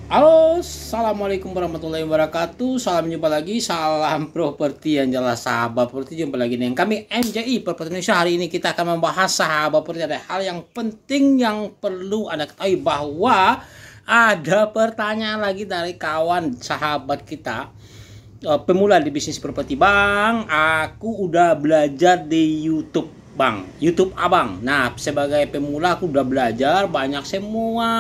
Halo, assalamualaikum warahmatullahi wabarakatuh. Salam jumpa lagi, salam properti yang jelas sahabat properti. Jumpa lagi dengan kami MJI Properti Indonesia. Hari ini kita akan membahas sahabat properti, ada hal yang penting yang perlu Anda ketahui, bahwa ada pertanyaan lagi dari kawan sahabat kita, pemula di bisnis properti. Bang, aku udah belajar di YouTube Bang, YouTube Abang. Nah, sebagai pemula aku udah belajar banyak semua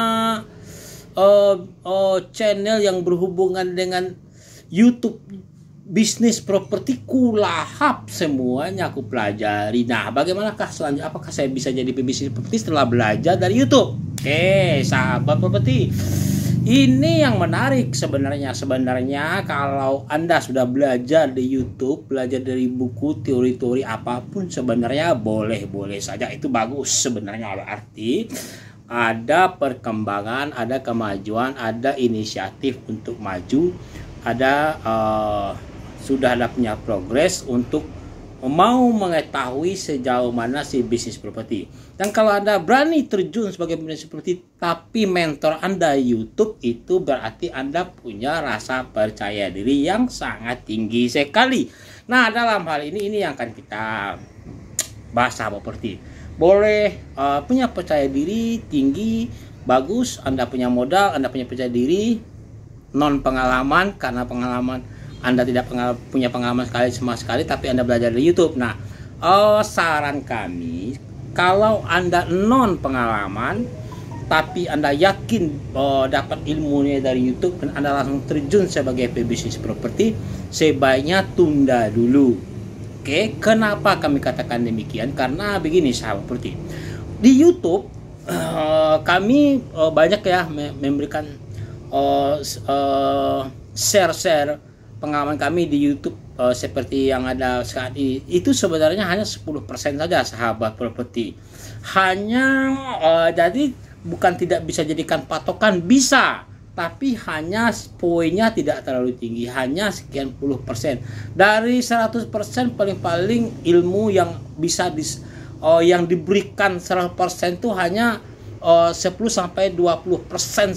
channel yang berhubungan dengan YouTube bisnis properti, kulahap semuanya aku pelajari. Nah, bagaimanakah selanjutnya? Apakah saya bisa jadi pebisnis properti setelah belajar dari YouTube? Oke, sahabat properti, ini yang menarik sebenarnya. Kalau Anda sudah belajar di YouTube, belajar dari buku, teori-teori apapun, sebenarnya boleh-boleh saja, itu bagus sebenarnya. Berarti ada perkembangan, ada kemajuan, ada inisiatif untuk maju, ada sudah ada punya progres untuk mau mengetahui sejauh mana si bisnis properti. Dan kalau Anda berani terjun sebagai bisnis properti tapi mentor Anda YouTube, itu berarti Anda punya rasa percaya diri yang sangat tinggi sekali. Nah, dalam hal ini yang akan kita bahas sahabat properti. Boleh punya percaya diri tinggi, bagus. Anda punya modal, Anda punya percaya diri, non pengalaman, karena pengalaman Anda tidak punya pengalaman sama sekali, tapi Anda belajar dari YouTube. Nah, saran kami, kalau Anda non pengalaman tapi Anda yakin dapat ilmunya dari YouTube dan Anda langsung terjun sebagai pebisnis properti, sebaiknya tunda dulu. Oke, kenapa kami katakan demikian? Karena begini sahabat properti, di YouTube kami banyak ya memberikan share pengalaman kami di YouTube, seperti yang ada saat ini. Itu sebenarnya hanya 10% saja sahabat properti. Jadi bukan tidak bisa jadikan patokan, bisa, tapi hanya poinnya tidak terlalu tinggi, hanya sekian puluh persen. Dari 100% paling-paling ilmu yang bisa yang diberikan 100% itu hanya 10-20%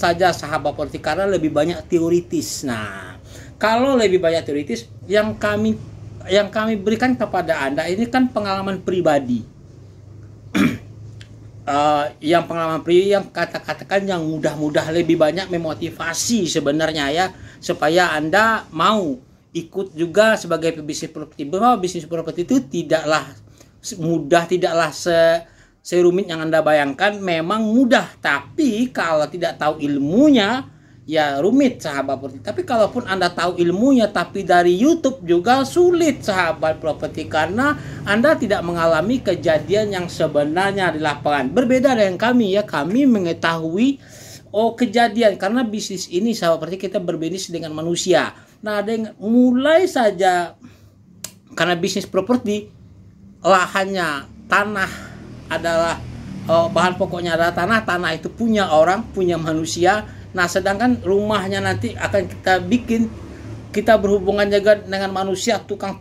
saja sahabat properti, karena lebih banyak teoritis. Nah, kalau lebih banyak teoritis, yang kami berikan kepada Anda ini kan pengalaman pribadi. Yang pengalaman pribadi, yang katakan yang mudah-mudah lebih banyak memotivasi sebenarnya ya, supaya Anda mau ikut juga sebagai pebisnis properti. Bahwa bisnis properti itu tidaklah mudah, tidaklah serumit yang Anda bayangkan. Memang mudah, tapi kalau tidak tahu ilmunya ya rumit sahabat properti. Tapi kalaupun Anda tahu ilmunya tapi dari YouTube juga sulit sahabat properti, karena Anda tidak mengalami kejadian yang sebenarnya di lapangan. Berbeda dengan kami ya, kami mengetahui kejadian, karena bisnis ini sahabat properti kita berbisnis dengan manusia. Nah, mulai saja, karena bisnis properti lahannya tanah adalah bahan pokoknya adalah tanah itu punya orang, punya manusia. Nah, sedangkan rumahnya nanti akan kita bikin, kita berhubungan juga dengan manusia, tukang,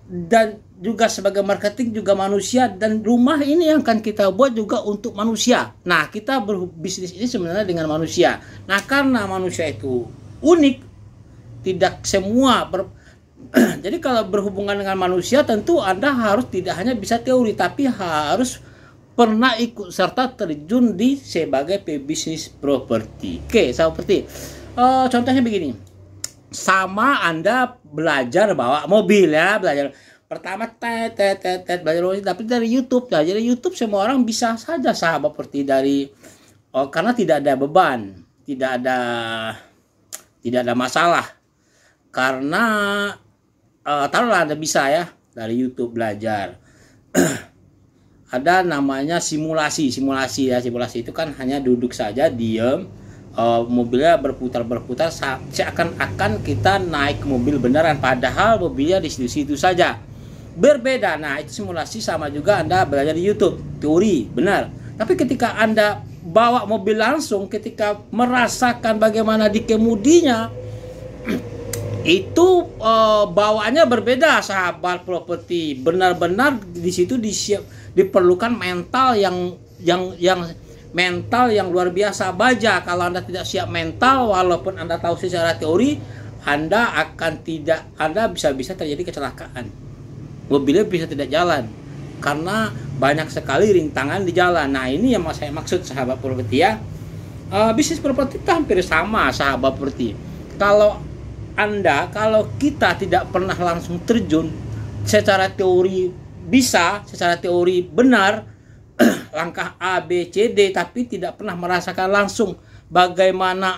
dan juga sebagai marketing juga manusia, dan rumah ini yang akan kita buat juga untuk manusia. Nah, kita berbisnis ini sebenarnya dengan manusia. Nah, karena manusia itu unik, tidak semua jadi kalau berhubungan dengan manusia, tentu Anda harus tidak hanya bisa teori, tapi harus pernah ikut serta terjun di sebagai pebisnis properti. Oke, seperti contohnya begini. Sama Anda belajar bawa mobil ya, belajar pertama belajar mobil, tapi dari YouTube. Nah, jadi YouTube semua orang bisa saja sahabat properti, dari karena tidak ada beban, tidak ada masalah. Karena taruhlah Anda bisa ya dari YouTube belajar. Ada namanya simulasi ya. Simulasi itu kan hanya duduk saja, diam, mobilnya berputar seakan-akan kita naik mobil beneran, padahal mobilnya di situ saja. Berbeda. Nah, itu simulasi. Sama juga Anda belajar di YouTube, teori, benar. Tapi ketika Anda bawa mobil langsung, ketika merasakan bagaimana dikemudinya, itu bawaannya berbeda sahabat properti. Benar-benar di situ diperlukan mental yang mental yang luar biasa baja. Kalau Anda tidak siap mental, walaupun Anda tahu secara teori, Anda bisa terjadi kecelakaan. Mobilnya bisa tidak jalan karena banyak sekali rintangan di jalan. Nah, ini yang saya maksud sahabat properti ya. Bisnis properti itu hampir sama sahabat properti. Kalau kita tidak pernah langsung terjun secara teori secara teori benar langkah A, B, C, D, tapi tidak pernah merasakan langsung bagaimana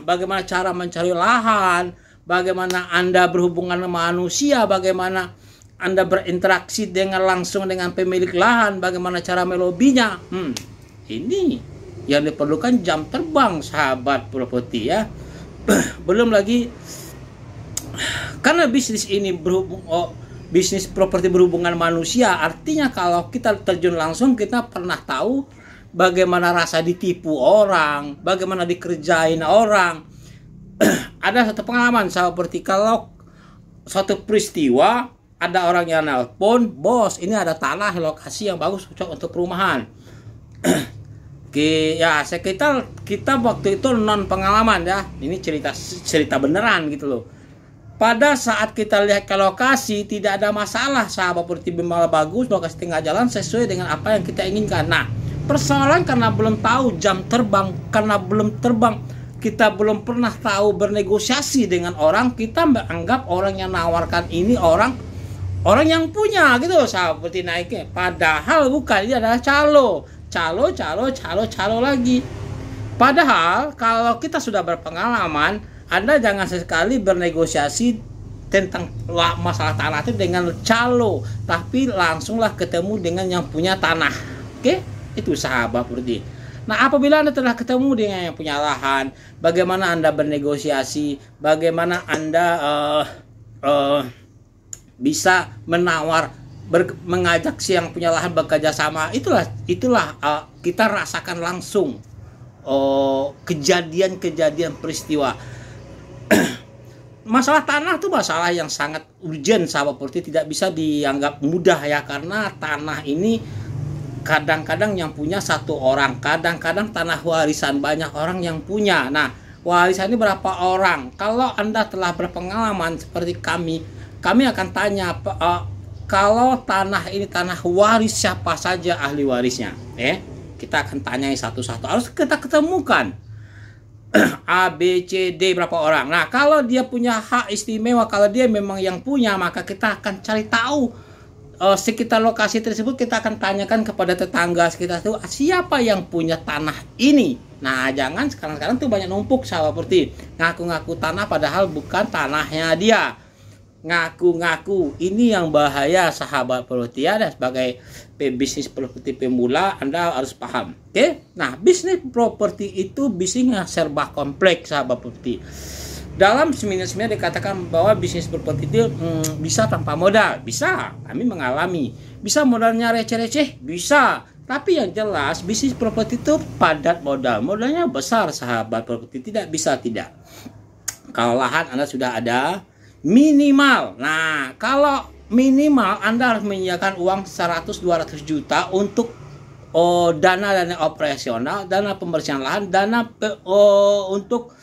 bagaimana cara mencari lahan, bagaimana Anda berhubungan dengan manusia, bagaimana Anda berinteraksi langsung dengan pemilik lahan, bagaimana cara melobinya. Ini yang diperlukan jam terbang sahabat properti ya. Belum lagi karena bisnis ini bisnis properti berhubungan manusia, artinya kalau kita terjun langsung kita pernah tahu bagaimana rasa ditipu orang, bagaimana dikerjain orang. Ada satu pengalaman seperti kalau suatu peristiwa ada orang yang nelpon, bos ini ada tanah lokasi yang bagus cocok untuk perumahan. Ya sekitar kita waktu itu non pengalaman ya, ini cerita beneran gitu loh. Pada saat kita lihat ke lokasi tidak ada masalah sahabat properti, malah bagus, lokasi tengah jalan sesuai dengan apa yang kita inginkan. Nah, persoalan karena belum tahu jam terbang, karena belum terbang, kita belum pernah tahu bernegosiasi dengan orang, kita menganggap orang yang nawarkan ini orang yang punya gitu loh sahabat properti naiknya. Padahal bukan, ini adalah calo lagi. Padahal kalau kita sudah berpengalaman, Anda jangan sekali bernegosiasi tentang masalah tanah itu dengan calo, tapi langsunglah ketemu dengan yang punya tanah. Oke? Itu sahabat properti. Nah, apabila Anda telah ketemu dengan yang punya lahan, bagaimana Anda bernegosiasi, bagaimana Anda bisa mengajak si yang punya lahan bekerja sama, itulah kita rasakan langsung kejadian peristiwa. Masalah tanah itu masalah yang sangat urgent sahabat properti, tidak bisa dianggap mudah ya, karena tanah ini kadang-kadang yang punya satu orang, kadang-kadang tanah warisan banyak orang yang punya. Nah, warisan ini berapa orang? Kalau Anda telah berpengalaman seperti kami akan tanya, kalau tanah ini tanah waris, siapa saja ahli warisnya? Kita akan tanyai satu-satu, harus kita ketemukan A, B, C, D berapa orang. Nah, kalau dia punya hak istimewa, kalau dia memang yang punya, maka kita akan cari tahu sekitar lokasi tersebut. Kita akan tanyakan kepada tetangga sekitar itu, siapa yang punya tanah ini. Nah, jangan sekarang tuh banyak numpuk sahabat properti, ngaku-ngaku tanah padahal bukan tanahnya dia. Ngaku-ngaku, ini yang bahaya sahabat properti ya. Dan sebagai bisnis properti pemula, Anda harus paham. Oke? Nah, bisnis properti itu bisnisnya serba kompleks sahabat properti. Dalam seminar dikatakan bahwa bisnis properti itu bisa tanpa modal, bisa. Kami mengalami. Bisa modalnya receh-receh, bisa. Tapi yang jelas bisnis properti itu padat modalnya besar sahabat properti, tidak bisa tidak. Kalau lahan Anda sudah ada minimal. Nah, kalau minimal Anda harus menyediakan uang 100-200 juta untuk dana operasional, dana pembersihan lahan, dana untuk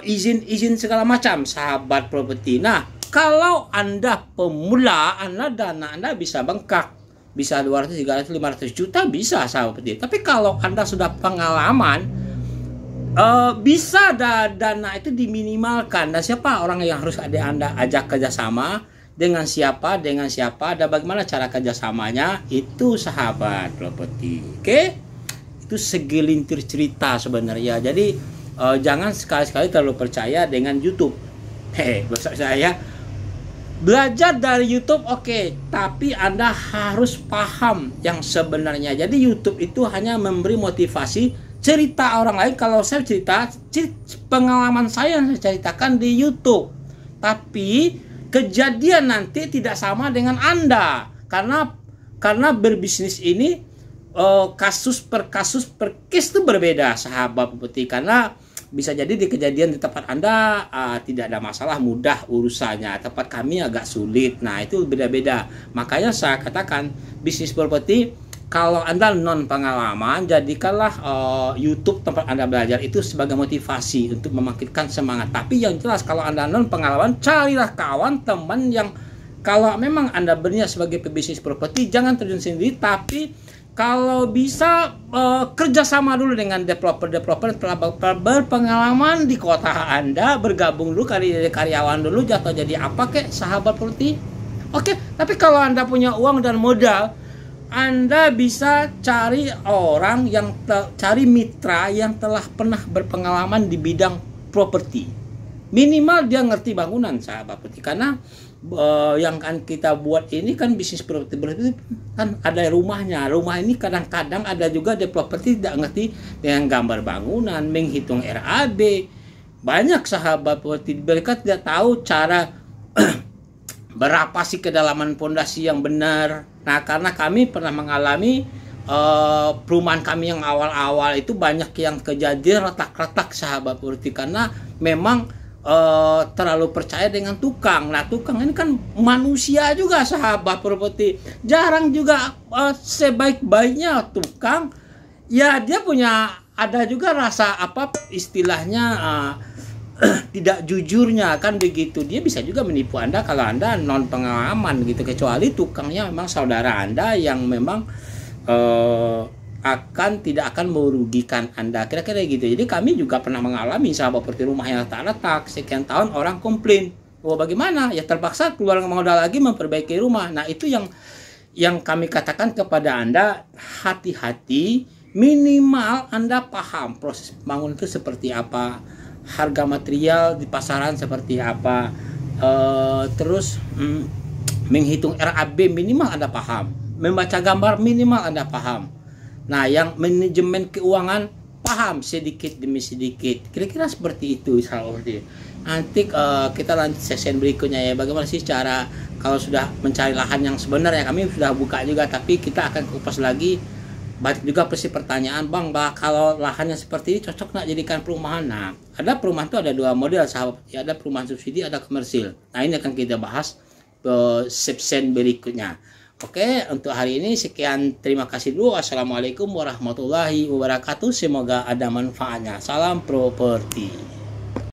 izin segala macam sahabat properti. Nah, kalau Anda pemula, dana Anda bisa bengkak, bisa 200, 300, 500 juta bisa sahabat properti. Tapi kalau Anda sudah pengalaman, bisa dana itu diminimalkan. Dan siapa orang yang harus Anda ajak kerjasama, dengan siapa, dan bagaimana cara kerjasamanya, itu sahabat properti. Oke? Itu segelintir cerita sebenarnya. Jadi jangan sekali-sekali terlalu percaya dengan YouTube. Maksud saya, belajar dari YouTube oke, tapi Anda harus paham yang sebenarnya. Jadi YouTube itu hanya memberi motivasi, cerita orang lain. Kalau saya cerita pengalaman saya yang saya ceritakan di YouTube, tapi kejadian nanti tidak sama dengan Anda, karena berbisnis ini kasus per case itu berbeda sahabat properti. Karena bisa jadi di kejadian di tempat Anda tidak ada masalah, mudah urusannya, tempat kami agak sulit. Nah, itu beda-beda. Makanya saya katakan bisnis properti kalau Anda non pengalaman, jadikanlah YouTube tempat Anda belajar itu sebagai motivasi untuk membangkitkan semangat. Tapi yang jelas kalau Anda non pengalaman, carilah kawan teman yang kalau memang Anda berniat sebagai pebisnis properti, jangan terjun sendiri, tapi kalau bisa kerjasama dulu dengan developer-developer telah berpengalaman di kota Anda, bergabung dulu jadi karyawan dulu, jatuh jadi apa kek sahabat properti. Oke, tapi kalau Anda punya uang dan modal, Anda bisa cari orang yang cari mitra yang telah pernah berpengalaman di bidang properti. Minimal dia ngerti bangunan sahabat properti, karena yang kan kita buat ini kan bisnis properti kan ada rumahnya. Rumah ini kadang-kadang ada juga developer tidak ngerti dengan gambar bangunan, menghitung RAB. Banyak sahabat properti mereka tidak tahu cara berapa sih kedalaman pondasi yang benar. Nah, karena kami pernah mengalami perumahan kami yang awal-awal itu banyak yang kejadian retak-retak sahabat properti, karena memang terlalu percaya dengan tukang. Nah, tukang ini kan manusia juga sahabat properti. Jarang juga sebaik-baiknya tukang, ya dia punya ada juga rasa apa istilahnya tidak jujurnya kan begitu. Dia bisa juga menipu Anda kalau Anda non pengalaman gitu, kecuali tukangnya memang saudara Anda yang memang tidak akan merugikan Anda, kira-kira gitu. Jadi kami juga pernah mengalami sahabat properti rumah yang retak sekian tahun, orang komplain. Oh, bagaimana? Ya terpaksa keluar modal lagi memperbaiki rumah. Nah, itu yang kami katakan kepada Anda, hati-hati, minimal Anda paham proses bangun itu seperti apa, harga material di pasaran seperti apa, terus menghitung RAB minimal Anda paham, membaca gambar minimal Anda paham. Nah, yang manajemen keuangan paham sedikit demi sedikit. Kira-kira seperti itu sahabat. Nanti kita lanjut session berikutnya ya. Bagaimana sih cara kalau sudah mencari lahan yang sebenarnya, kami sudah buka juga, tapi kita akan kupas lagi. Banyak juga pasti pertanyaan, Bang, kalau lahannya seperti ini cocok nggak jadikan perumahan? Nah, ada perumahan itu ada dua model sahabat. Ada perumahan subsidi, ada komersil. Nah, ini akan kita bahas session berikutnya. Oke, untuk hari ini sekian, terima kasih dulu. Assalamualaikum warahmatullahi wabarakatuh. Semoga ada manfaatnya. Salam properti.